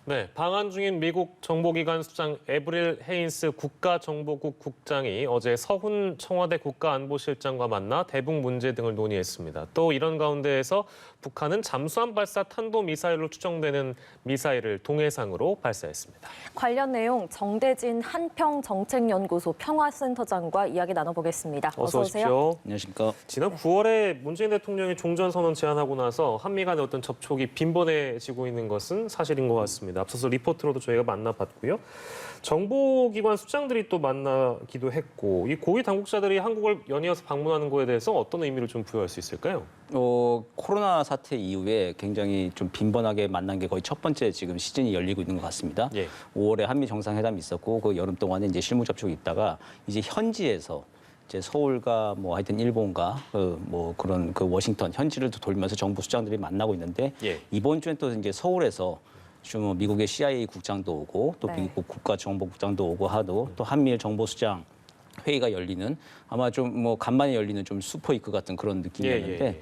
네, 방한 중인 미국 정보기관 수장 에브릴 헤인스 국가정보국 국장이 어제 서훈 청와대 국가안보실장과 만나 대북 문제 등을 논의했습니다. 또 이런 가운데에서 북한은 잠수함 발사 탄도미사일로 추정되는 미사일을 동해상으로 발사했습니다. 관련 내용 정대진 한평정책연구소 평화센터장과 이야기 나눠보겠습니다. 어서 오십시오. 안녕하십니까. 지난 9월에 문재인 대통령이 종전선언 제안하고 나서 한미 간의 어떤 접촉이 빈번해지고 있는 것은 사실인 것 같습니다. 앞서서 리포트로도 저희가 만나봤고요. 정보기관 수장들이 또 만나기도 했고 이 고위 당국자들이 한국을 연이어서 방문하는 거에 대해서 어떤 의미를 좀 부여할 수 있을까요? 코로나 사태 이후에 굉장히 좀 빈번하게 만난 게 거의 첫 번째 지금 시즌이 열리고 있는 것 같습니다. 예. 5월에 한미 정상회담이 있었고 그 여름 동안에 이제 실무 접촉이 있다가 이제 현지에서 이제 서울과 뭐 하여튼 일본과 그런 워싱턴 현지를 돌면서 정부 수장들이 만나고 있는데 예. 이번 주엔 또 이제 서울에서 좀 미국의 CIA 국장도 오고 또 미국 국가정보국장도 오고 하도 또 한미일 정보수장 회의가 열리는 아마 좀 간만에 열리는 좀 슈퍼위크 같은 그런 느낌이었는데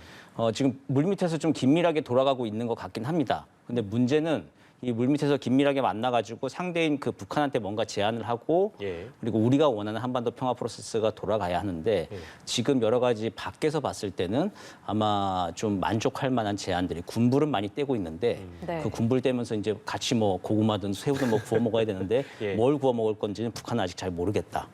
지금 물밑에서 좀 긴밀하게 돌아가고 있는 것 같긴 합니다. 근데 문제는 이 물밑에서 긴밀하게 만나가지고 상대인 그 북한한테 뭔가 제안을 하고 그리고 우리가 원하는 한반도 평화 프로세스가 돌아가야 하는데 지금 여러 가지 밖에서 봤을 때는 아마 좀 만족할 만한 제안들이 군불은 많이 떼고 있는데 그 군불 떼면서 이제 같이 뭐 고구마든 새우든 뭐 구워 먹어야 되는데 뭘 구워 먹을 건지는 북한은 아직 잘 모르겠다.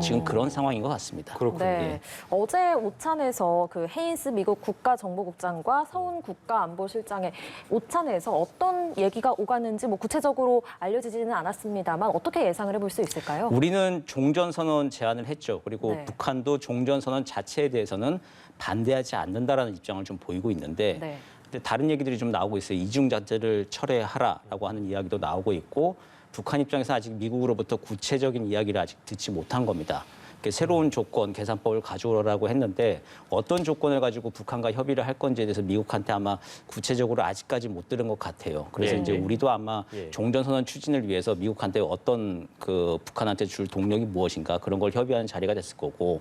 지금 그런 상황인 것 같습니다. 그렇군요. 네. 어제 오찬에서 그 헤인스 미국 국가정보국장과 서훈 국가안보실장의 오찬에서 어떤 얘기가 오갔는지 뭐 구체적으로 알려지지는 않았습니다만 어떻게 예상을 해볼 수 있을까요? 우리는 종전선언 제안을 했죠. 그리고 북한도 종전선언 자체에 대해서는 반대하지 않는다라는 입장을 좀 보이고 있는데 근데 다른 얘기들이 좀 나오고 있어요. 이중 자체를 철회하라라고 하는 이야기도 나오고 있고 북한 입장에서 아직 미국으로부터 구체적인 이야기를 아직 듣지 못한 겁니다. 새로운 조건, 계산법을 가져오라고 했는데 어떤 조건을 가지고 북한과 협의를 할 건지에 대해서 미국한테 아마 구체적으로 아직까지 못 들은 것 같아요. 그래서 이제 우리도 아마 종전선언 추진을 위해서 미국한테 어떤 북한한테 줄 동력이 무엇인가 그런 걸 협의하는 자리가 됐을 거고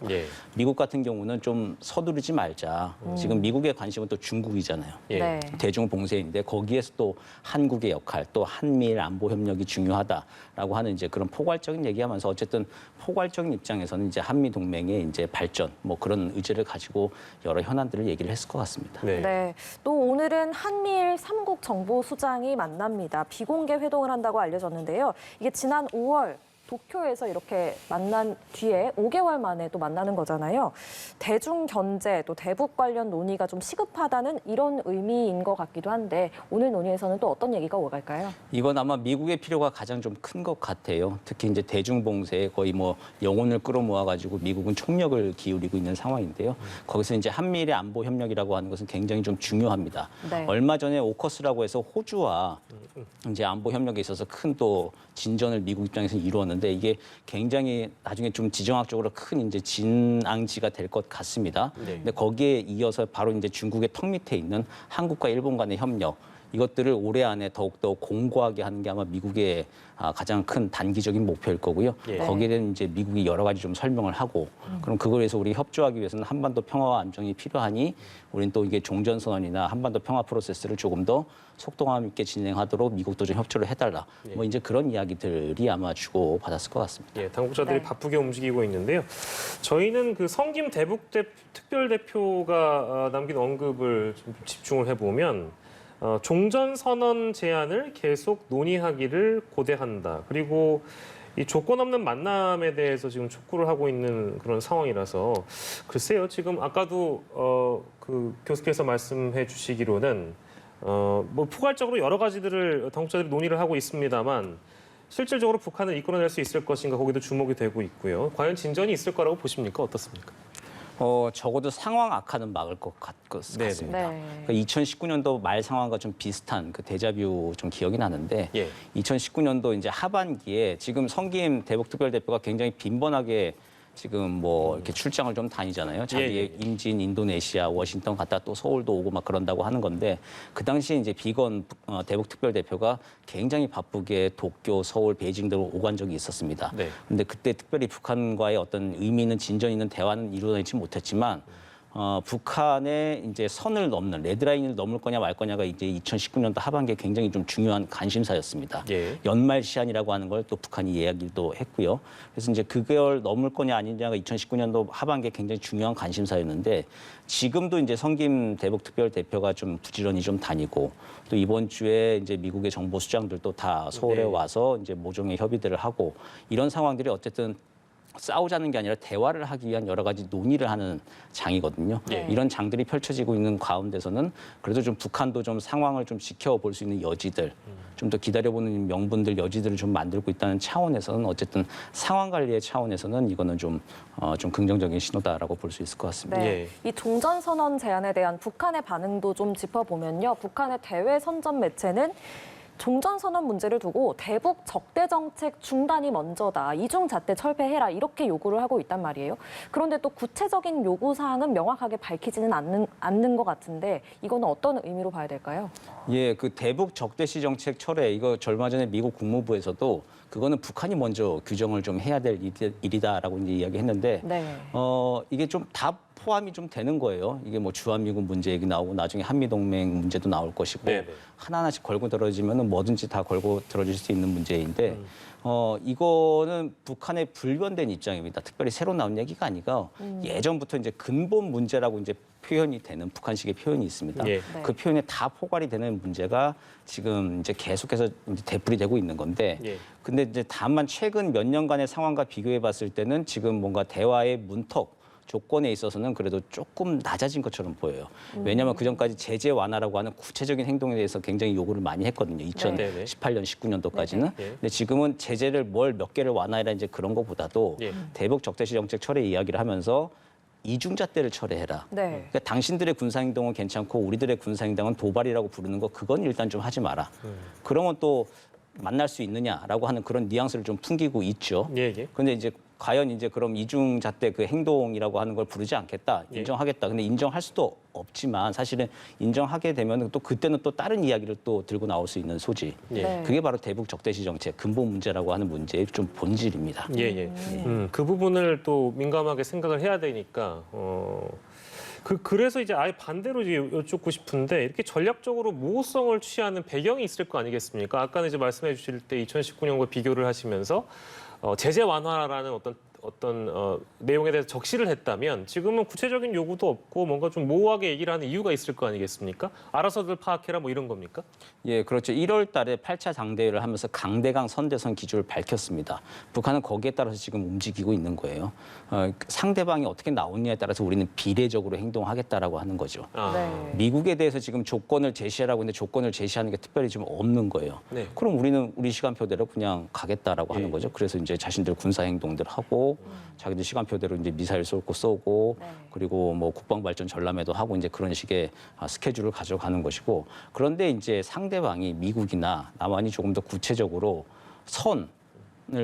미국 같은 경우는 좀 서두르지 말자. 지금 미국의 관심은 또 중국이잖아요. 대중봉쇄인데 거기에서 또 한국의 역할, 또 한미일 안보 협력이 중요하다라고 하는 이제 그런 포괄적인 얘기하면서 어쨌든 포괄적인 입장에서는 이제 한미 동맹의 이제 발전 뭐 그런 의지를 가지고 여러 현안들을 얘기를 했을 것 같습니다. 네. 또 오늘은 한미일 3국 정보수장이 만납니다. 비공개 회동을 한다고 알려졌는데요. 이게 지난 5월 도쿄에서 이렇게 만난 뒤에 5개월 만에 또 만나는 거잖아요. 대중 견제 또 대북 관련 논의가 좀 시급하다는 이런 의미인 것 같기도 한데 오늘 논의에서는 또 어떤 얘기가 오갈까요? 이건 아마 미국의 필요가 가장 좀 큰 것 같아요. 특히 이제 대중 봉쇄에 거의 뭐 영혼을 끌어모아 가지고 미국은 총력을 기울이고 있는 상황인데요. 거기서 이제 한미일의 안보 협력이라고 하는 것은 굉장히 좀 중요합니다. 얼마 전에 오커스라고 해서 호주와 이제 안보 협력에 있어서 큰 또 진전을 미국 입장에서 이루었는데 이게 굉장히 나중에 좀 지정학적으로 큰 이제 진앙지가 될 것 같습니다. 근데 거기에 이어서 바로 이제 중국의 턱 밑에 있는 한국과 일본 간의 협력 이것들을 올해 안에 더욱더 공고하게 하는 게 아마 미국의 가장 큰 단기적인 목표일 거고요. 거기에 대한 이제 미국이 여러 가지 좀 설명을 하고 그럼 그걸 위해서 우리 협조하기 위해서는 한반도 평화와 안정이 필요하니 우리는 또 이게 종전선언이나 한반도 평화 프로세스를 조금 더 속도감 있게 진행하도록 미국도 좀 협조를 해달라. 뭐 이제 그런 이야기들이 아마 주고 받았을 것 같습니다. 당국자들이 바쁘게 움직이고 있는데요. 저희는 그 성김 대북 특별대표가 남긴 언급을 좀 집중을 해보면 종전선언 제안을 계속 논의하기를 고대한다. 그리고 이 조건 없는 만남에 대해서 지금 촉구를 하고 있는 그런 상황이라서 글쎄요. 지금 아까도 그 교수께서 말씀해 주시기로는 뭐 포괄적으로 여러 가지들을 당국자들이 논의를 하고 있습니다만 실질적으로 북한을 이끌어낼 수 있을 것인가 거기도 주목이 되고 있고요. 과연 진전이 있을 거라고 보십니까? 어떻습니까? 적어도 상황 악화는 막을 것 같습니다. 그러니까 2019년도 말 상황과 좀 비슷한 그 데자뷰 좀 기억이 나는데 2019년도 이제 하반기에 지금 성김 대북특별대표가 굉장히 빈번하게 지금 뭐 이렇게 출장을 좀 다니잖아요. 자기의 임진, 인도네시아, 워싱턴 갔다 또 서울도 오고 막 그런다고 하는 건데 그 당시에 이제 비건 대북 특별대표가 굉장히 바쁘게 도쿄, 서울, 베이징 등으로 오간 적이 있었습니다. 근데 그때 특별히 북한과의 어떤 의미 있는 진전 있는 대화는 이루어내지 못했지만 북한의 이제 선을 넘는 레드라인을 넘을 거냐 말 거냐가 이제 2019년도 하반기에 굉장히 좀 중요한 관심사였습니다. 예. 연말 시한이라고 하는 걸 또 북한이 이야기도 했고요. 그래서 이제 그걸 넘을 거냐 아니냐가 2019년도 하반기에 굉장히 중요한 관심사였는데 지금도 이제 성김 대북 특별 대표가 좀 부지런히 좀 다니고 또 이번 주에 이제 미국의 정보 수장들도 다 서울에 네. 와서 이제 모종의 협의들을 하고 이런 상황들이 어쨌든 싸우자는 게 아니라 대화를 하기 위한 여러 가지 논의를 하는 장이거든요. 네. 이런 장들이 펼쳐지고 있는 가운데서는 그래도 좀 북한도 좀 상황을 좀 지켜볼 수 있는 여지들, 좀 더 기다려보는 명분들, 여지들을 좀 만들고 있다는 차원에서는 어쨌든 상황 관리의 차원에서는 이거는 좀 긍정적인 신호다라고 볼 수 있을 것 같습니다. 네. 이 종전선언 제안에 대한 북한의 반응도 좀 짚어보면요. 북한의 대외 선전 매체는 종전선언 문제를 두고 대북 적대 정책 중단이 먼저다. 이중 잣대 철폐해라. 이렇게 요구를 하고 있단 말이에요. 그런데 또 구체적인 요구 사항은 명확하게 밝히지는 않는 것 같은데 이거는 어떤 의미로 봐야 될까요? 예, 그 대북 적대시 정책 철회 이거 얼마 전에 미국 국무부에서도 그거는 북한이 먼저 규정을 좀 해야 될 일이다라고 이제 이야기했는데 네. 이게 좀 다 포함이 좀 되는 거예요. 이게 뭐 주한미군 문제 얘기 나오고 나중에 한미동맹 문제도 나올 것이고 네네. 하나하나씩 걸고 들어지면은 뭐든지 다 걸고 들어질 수 있는 문제인데 이거는 북한의 불변된 입장입니다. 특별히 새로 나온 얘기가 아니라 예전부터 이제 근본 문제라고 이제 표현이 되는 북한식의 표현이 있습니다. 예. 네. 그 표현에 다 포괄이 되는 문제가 지금 이제 계속해서 이제 되풀이되고 있는 건데, 예. 근데 이제 다만 최근 몇 년간의 상황과 비교해 봤을 때는 지금 뭔가 대화의 문턱 조건에 있어서는 그래도 조금 낮아진 것처럼 보여요. 왜냐하면 그전까지 제재 완화라고 하는 구체적인 행동에 대해서 굉장히 요구를 많이 했거든요. 2018년, 19년도까지는. 네. 근데 지금은 제재를 몇 개를 완화해라 이제 그런 것보다도 예. 대북 적대시 정책 철회 이야기를 하면서 이중잣대를 철회해라. 네. 그러니까 당신들의 군사행동은 괜찮고 우리들의 군사행동은 도발이라고 부르는 거 그건 일단 좀 하지 마라. 그러면 또 만날 수 있느냐라고 하는 그런 뉘앙스를 좀 풍기고 있죠. 예, 예. 근데 이제 과연 이제 그럼 이중잣대 그 행동이라고 하는 걸 부르지 않겠다, 인정하겠다. 근데 인정할 수도 없지만 사실은 인정하게 되면 또 그때는 또 다른 이야기를 또 들고 나올 수 있는 소지. 예. 네. 그게 바로 대북 적대시 정책 근본 문제라고 하는 문제의 좀 본질입니다. 예, 예. 그 부분을 또 민감하게 생각을 해야 되니까 그래서 이제 아예 반대로 이제 여쭙고 싶은데 이렇게 전략적으로 모호성을 취하는 배경이 있을 거 아니겠습니까? 아까는 이제 말씀해 주실 때 2019년과 비교를 하시면서 제재 완화라는 어떤 내용에 대해서 적시를 했다면 지금은 구체적인 요구도 없고 뭔가 좀 모호하게 얘기를 하는 이유가 있을 거 아니겠습니까? 알아서들 파악해라 뭐 이런 겁니까? 예, 그렇죠. 1월 달에 8차 장대회를 하면서 강대강 선대선 기조를 밝혔습니다. 북한은 거기에 따라서 지금 움직이고 있는 거예요. 상대방이 어떻게 나오느냐에 따라서 우리는 비례적으로 행동하겠다라고 하는 거죠. 네. 미국에 대해서 지금 조건을 제시하라고 했는데 조건을 제시하는 게 특별히 지금 없는 거예요. 네. 그럼 우리는 우리 시간표대로 그냥 가겠다라고 하는 거죠. 그래서 이제 자신들 군사 행동들 하고 자기들 시간표대로 이제 미사일 쏘고 네. 그리고 뭐 국방발전 전람회도 하고 이제 그런 식의 스케줄을 가져가는 것이고 그런데 이제 상대방이 미국이나 남한이 조금 더 구체적으로 선을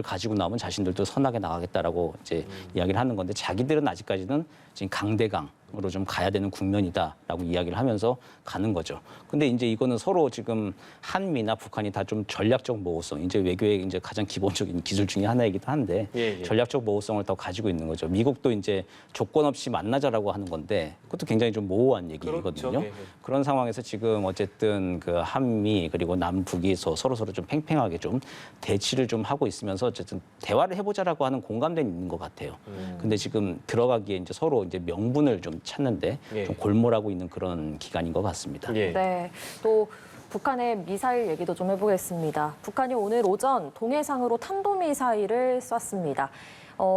가지고 나오면 자신들도 선하게 나가겠다라고 이제 이야기를 하는 건데 자기들은 아직까지는 지금 강대강으로 좀 가야 되는 국면이다라고 이야기를 하면서 가는 거죠. 근데 이제 이거는 서로 지금 한미나 북한이 다 좀 전략적 모호성, 이제 외교의 이제 가장 기본적인 기술 중에 하나이기도 한데 예, 예. 전략적 모호성을 더 가지고 있는 거죠. 미국도 이제 조건 없이 만나자라고 하는 건데 그것도 굉장히 좀 모호한 얘기거든요. 그렇죠. 예, 예. 그런 상황에서 지금 어쨌든 그 한미 그리고 남북이 서로 좀 팽팽하게 좀 대치를 좀 하고 있으면서 어쨌든 대화를 해보자라고 하는 공감대는 있는 것 같아요. 근데 지금 들어가기에 이제 서로 이제 명분을 좀 찾는데 예. 좀 골몰하고 있는 그런 기간인 것 같습니다. 예. 네. 또 북한의 미사일 얘기도 좀 해보겠습니다. 북한이 오늘 오전 동해상으로 탄도미사일을 쐈습니다.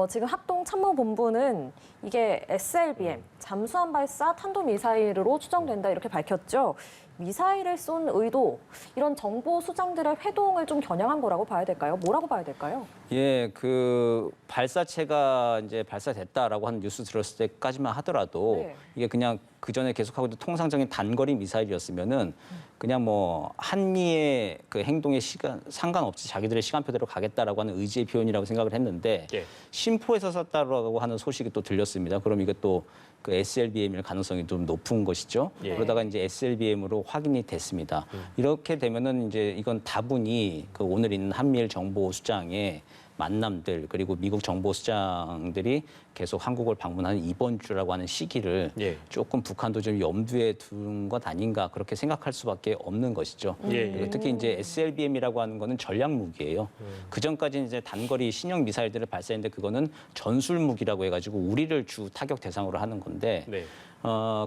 지금 합동참모본부는 이게 SLBM, 잠수함 발사 탄도미사일으로 추정된다 이렇게 밝혔죠. 미사일을 쏜 의도, 이런 정보 수장들의 회동을 좀 겨냥한 거라고 봐야 될까요? 뭐라고 봐야 될까요? 예, 그 발사체가 이제 발사됐다라고 하는 뉴스 들었을 때까지만 하더라도 네. 이게 그냥 그 전에 계속하고 있던 통상적인 단거리 미사일이었으면은 그냥 뭐 한미의 그 행동에 상관없이 자기들의 시간표대로 가겠다라고 하는 의지의 표현이라고 생각을 했는데 예. 심포에서 쐈다라고 하는 소식이 또 들렸습니다. 그럼 이게 또 그 SLBM일 가능성이 좀 높은 것이죠. 예. 그러다가 이제 SLBM으로 확인이 됐습니다. 이렇게 되면은 이제 이건 다분히 그 오늘 있는 한미일 정보수장의 만남들 그리고 미국 정보수장들이 계속 한국을 방문하는 이번 주라고 하는 시기를 예. 조금 북한도 좀 염두에 둔 것 아닌가 그렇게 생각할 수밖에 없는 것이죠. 예. 그리고 특히 이제 SLBM이라고 하는 거는 전략 무기예요. 그 전까지 이제 단거리 신형 미사일들을 발사했는데 그거는 전술 무기라고 해가지고 우리를 주 타격 대상으로 하는 건데. 네.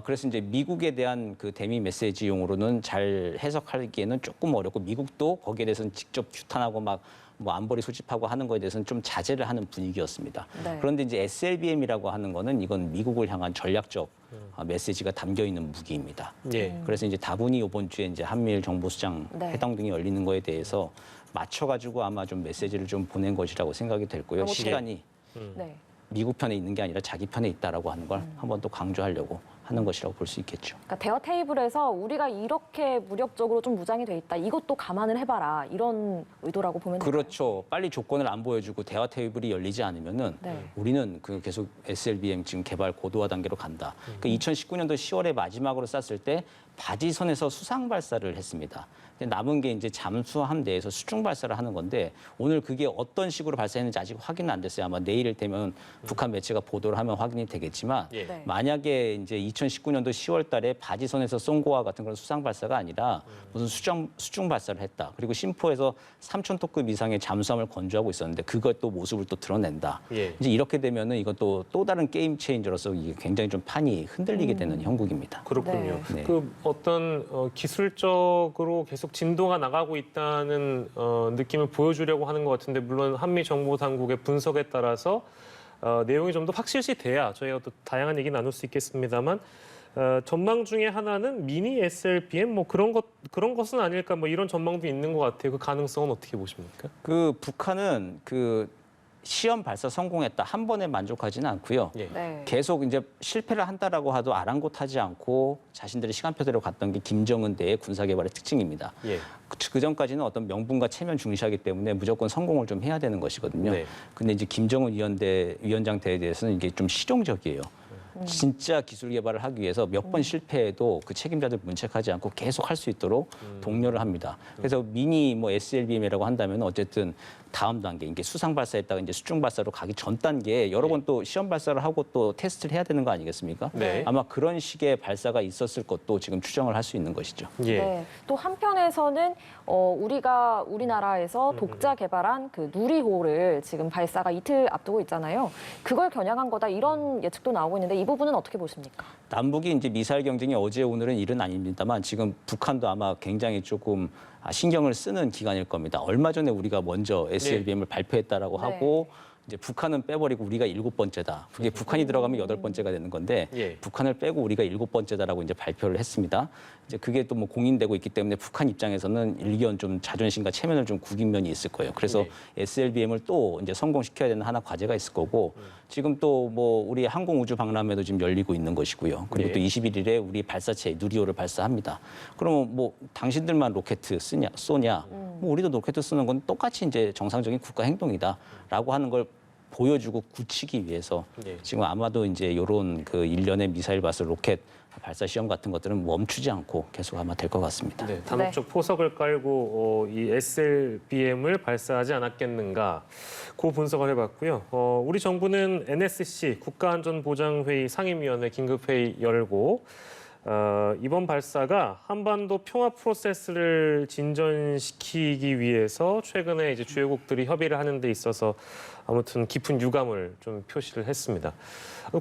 그래서 이제 미국에 대한 그 대미 메시지용으로는 잘 해석하기에는 조금 어렵고 미국도 거기에 대해서는 직접 규탄하고 막 뭐 안보리 소집하고 하는 거에 대해서는 좀 자제를 하는 분위기였습니다. 네. 그런데 이제 SLBM이라고 하는 거는 이건 미국을 향한 전략적 메시지가 담겨 있는 무기입니다. 예. 그래서 이제 다분히 이번 주에 이제 한미일 정보수장 네. 회담 등이 열리는 거에 대해서 맞춰가지고 아마 좀 메시지를 좀 보낸 것이라고 생각이 됐고요. 어떻게- 시간이 네. 미국 편에 있는 게 아니라 자기 편에 있다라고 하는 걸 한번 또 강조하려고 하는 것이라고 볼 수 있겠죠. 그러니까 대화 테이블에서 우리가 이렇게 무력적으로 좀 무장이 돼 있다. 이것도 감안을 해봐라. 이런 의도라고 보면 될까요? 그렇죠. 빨리 조건을 안 보여주고 대화 테이블이 열리지 않으면은 네. 우리는 그 계속 SLBM 지금 개발 고도화 단계로 간다. 그 2019년도 10월에 마지막으로 쐈을 때 바지선에서 수상 발사를 했습니다. 근데 남은 게 이제 잠수함 내에서 수중 발사를 하는 건데 오늘 그게 어떤 식으로 발사했는지 아직 확인은 안 됐어요. 아마 내일 되면 북한 매체가 보도를 하면 확인이 되겠지만 예. 네. 만약에 이제 2019년도 10월 달에 바지선에서 쏜 거와 같은 그런 수상 발사가 아니라 무슨 수중 발사를 했다. 그리고 심포에서 3,000톤급 이상의 잠수함을 건조하고 있었는데 그것도 모습을 또 드러낸다. 예. 이제 이렇게 되면은 이것도 또 다른 게임 체인저로서 이게 굉장히 좀 판이 흔들리게 되는 형국입니다. 그렇군요. 네. 그 어떤 기술적으로 계속 진도가 나가고 있다는 느낌을 보여주려고 하는 것 같은데 물론 한미 정보 당국의 분석에 따라서 내용이 좀 더 확실시 돼야 저희가 또 다양한 얘기 나눌 수 있겠습니다만 전망 중에 하나는 미니 SLBM 뭐 그런 것은 아닐까 뭐 이런 전망도 있는 것 같아요. 그 가능성은 어떻게 보십니까? 그 북한은 그 시험 발사 성공했다 한 번에 만족하지는 않고요. 예. 네. 계속 이제 실패를 한다라고 하도 아랑곳하지 않고 자신들의 시간표대로 갔던 게 김정은 때의 군사개발의 특징입니다. 예. 그 전까지는 어떤 명분과 체면 중시하기 때문에 무조건 성공을 좀 해야 되는 것이거든요. 네. 근데 이제 김정은 위원장 때에 대해서는 이게 좀 실용적이에요. 진짜 기술 개발을 하기 위해서 몇 번 실패해도 그 책임자들 문책하지 않고 계속 할 수 있도록 독려를 합니다. 그래서 미니 뭐 SLBM이라고 한다면 어쨌든 다음 단계 이게 수상 발사했다가 이제 수중 발사로 가기 전 단계에 여러 번 또 시험 발사를 하고 또 테스트를 해야 되는 거 아니겠습니까? 네. 아마 그런 식의 발사가 있었을 것도 지금 추정을 할 수 있는 것이죠. 예. 네. 또 한편에서는 우리나라에서 독자 개발한 그 누리호를 지금 발사가 이틀 앞두고 있잖아요. 그걸 겨냥한 거다 이런 예측도 나오고 있는데 이 부분은 어떻게 보십니까? 남북이 이제 미사일 경쟁이 어제 오늘은 일은 아닙니다만 지금 북한도 아마 굉장히 조금 신경을 쓰는 기간일 겁니다. 얼마 전에 우리가 먼저 SLBM을 발표했다라고 네. 하고 이제 북한은 빼버리고 우리가 7번째다. 그게 북한이 들어가면 8번째가 되는 건데 예. 북한을 빼고 우리가 7번째다라고 이제 발표를 했습니다. 이제 그게 또 뭐 공인되고 있기 때문에 북한 입장에서는 일견 좀 자존심과 체면을 좀 구긴 면이 있을 거예요. 그래서 네. SLBM을 또 이제 성공시켜야 되는 하나 과제가 있을 거고 지금 또 뭐 우리 항공우주 박람회도 지금 열리고 있는 것이고요. 그리고 네. 또 21일에 우리 발사체 누리호를 발사합니다. 그러면 뭐 당신들만 로켓 쏘냐? 뭐 우리도 로켓 쏘는 건 똑같이 이제 정상적인 국가 행동이다라고 하는 걸 보여주고 굳히기 위해서 네. 지금 아마도 이제 이런 그 일련의 미사일 발사 로켓 발사 시험 같은 것들은 멈추지 않고 계속 아마 될 것 같습니다. 네, 다목적 포석을 깔고 이 SLBM을 발사하지 않았겠는가 그 분석을 해봤고요. 우리 정부는 NSC 국가안전보장회의 상임위원회 긴급회의 열고 이번 발사가 한반도 평화 프로세스를 진전시키기 위해서 최근에 이제 주요국들이 협의를 하는 데 있어서 아무튼 깊은 유감을 좀 표시를 했습니다.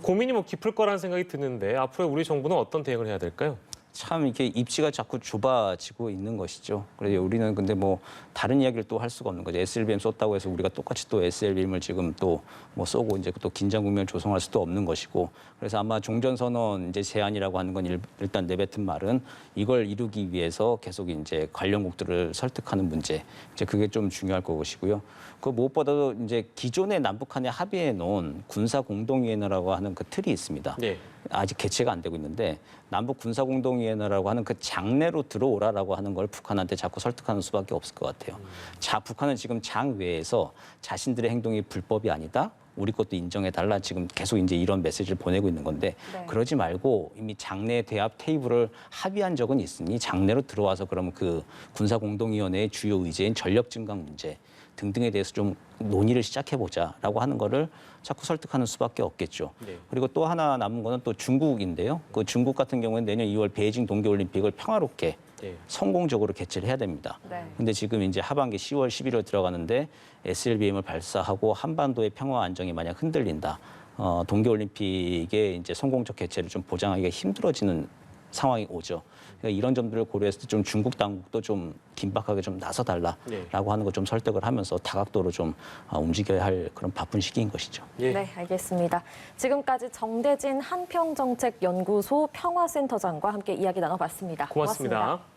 고민이 뭐 깊을 거라는 생각이 드는데 앞으로 우리 정부는 어떤 대응을 해야 될까요? 참 이렇게 입지가 자꾸 좁아지고 있는 것이죠. 그래서 우리는 근데 뭐 다른 이야기를 또 할 수가 없는 거죠. SLBM 썼다고 해서 우리가 똑같이 또 SLBM을 지금 또 뭐 쏘고 이제 또 긴장 국면을 조성할 수도 없는 것이고. 그래서 아마 종전선언 이제 제안이라고 하는 건 일단 내뱉은 말은 이걸 이루기 위해서 계속 이제 관련국들을 설득하는 문제. 이제 그게 좀 중요할 것이고요. 그 무엇보다도 이제 기존의 남북한에 합의해 놓은 군사 공동위원회라고 하는 그 틀이 있습니다. 네. 아직 개최가 안 되고 있는데 남북 군사공동위원회라고 하는 그 장내로 들어오라라고 하는 걸 북한한테 자꾸 설득하는 수밖에 없을 것 같아요. 자, 북한은 지금 장외에서 자신들의 행동이 불법이 아니다. 우리 것도 인정해달라. 지금 계속 이제 이런 메시지를 보내고 있는 건데 네. 그러지 말고 이미 장내 대합 테이블을 합의한 적은 있으니 장내로 들어와서 그러면 그 군사공동위원회의 주요 의제인 전력 증강 문제 등등에 대해서 좀 논의를 시작해보자라고 하는 거를 자꾸 설득하는 수밖에 없겠죠. 네. 그리고 또 하나 남은 거는 또 중국인데요. 그 중국 같은 경우는 내년 2월 베이징 동계올림픽을 평화롭게 네. 성공적으로 개최를 해야 됩니다. 네. 근데 지금 이제 하반기 10월, 11월 들어가는데 SLBM을 발사하고 한반도의 평화 안정이 만약 흔들린다. 동계올림픽의 이제 성공적 개최를 좀 보장하기가 힘들어지는 상황이 오죠. 그러니까 이런 점들을 고려했을 때 좀 중국 당국도 좀 긴박하게 좀 나서달라라고 네. 하는 거 좀 설득을 하면서 다각도로 좀 움직여야 할 그런 바쁜 시기인 것이죠. 예. 네, 알겠습니다. 지금까지 정대진 한평정책연구소 평화센터장과 함께 이야기 나눠봤습니다. 고맙습니다.